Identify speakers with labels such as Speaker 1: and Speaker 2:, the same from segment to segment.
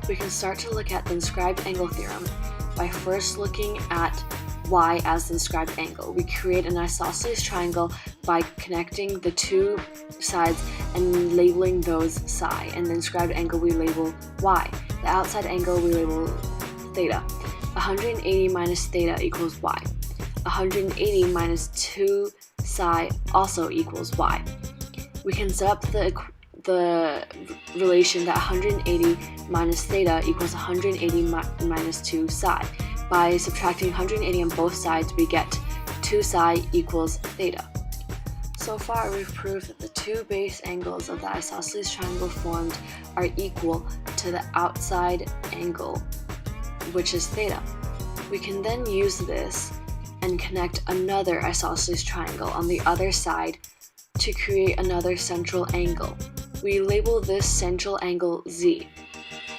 Speaker 1: We can start to look at the inscribed angle theorem by first looking at y as the inscribed angle. We create an isosceles triangle by connecting the two sides and labeling those psi, and the inscribed angle we label y. The outside angle we label theta. 180 minus theta equals y. 180 minus 2 psi also equals y. We can set up the relation that 180 minus theta equals 180 minus 2 psi. By subtracting 180 on both sides, we get 2 psi equals theta. So far, we've proved that the two base angles of the isosceles triangle formed are equal to the outside angle, which is theta. We can then use this and connect another isosceles triangle on the other side to create another central angle. We label this central angle Z.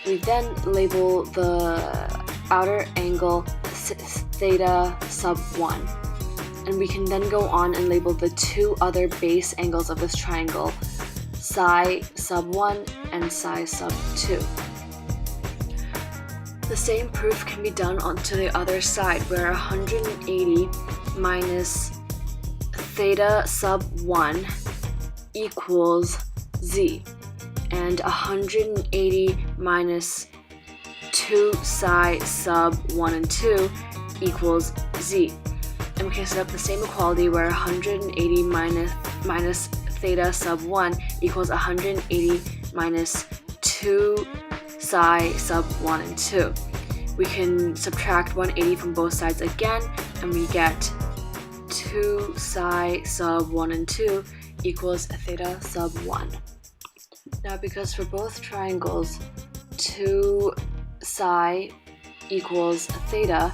Speaker 1: We then label the outer angle theta sub 1. And we can then go on and label the two other base angles of this triangle, psi sub 1 and psi sub 2. The same proof can be done onto the other side, where 180 minus theta sub 1 equals z, and 180 minus 2 psi sub 1 and 2 equals z. And we can set up the same equality where 180 minus theta sub 1 equals 180 minus 2 psi sub 1 and 2. We can subtract 180 from both sides again, and we get 2 psi sub 1 and 2 equals theta sub 1. Now, because for both triangles 2 psi equals theta,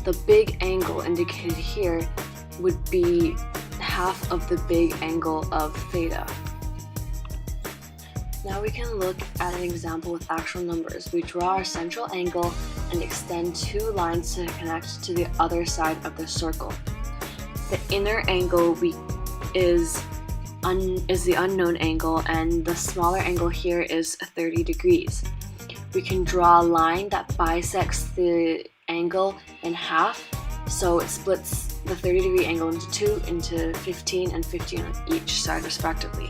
Speaker 1: the big angle indicated here would be half of the big angle of theta. Now we can look at an example with actual numbers. We draw our central angle and extend two lines to connect to the other side of the circle. The inner angle is the unknown angle, and the smaller angle here is 30 degrees. We can draw a line that bisects the angle in half, so it splits the 30-degree angle into two, into 15 and 15 on each side respectively.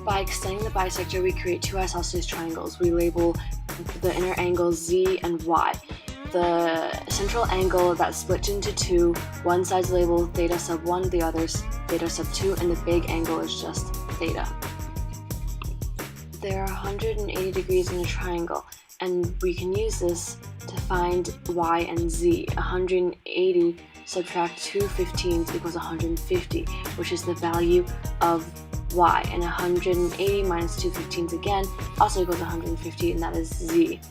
Speaker 1: By extending the bisector, we create two isosceles triangles. We label the inner angles z and y. The central angle that's split into two, one side's labeled theta sub 1, the other's theta sub 2, and the big angle is just theta. There are 180 degrees in a triangle, and we can use this to find y and z. 180 subtract 2 15s equals 150, which is the value of y, and 180 minus 2 15s again also equals 150, and that is z.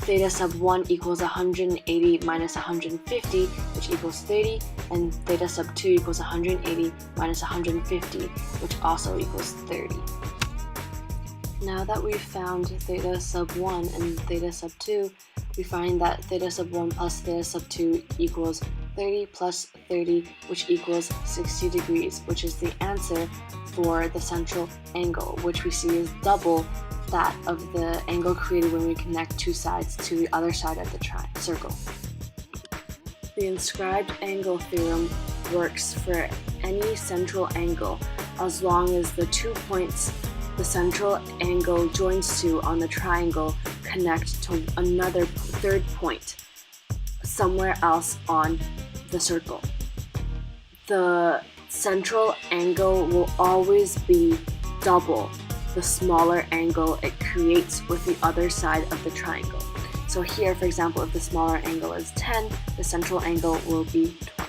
Speaker 1: Theta sub 1 equals 180 minus 150, which equals 30, and theta sub 2 equals 180 minus 150, which also equals 30. Now that we've found theta sub 1 and theta sub 2, we find that theta sub 1 plus theta sub 2 equals 30 plus 30, which equals 60 degrees, which is the answer for the central angle, which we see is double that of the angle created when we connect two sides to the other side of the circle. The inscribed angle theorem works for any central angle as long as the 2 points the central angle joins to on the triangle connect to another third point somewhere else on the circle. The central angle will always be double the smaller angle it creates with the other side of the triangle. So here, for example, if the smaller angle is 10, the central angle will be 20.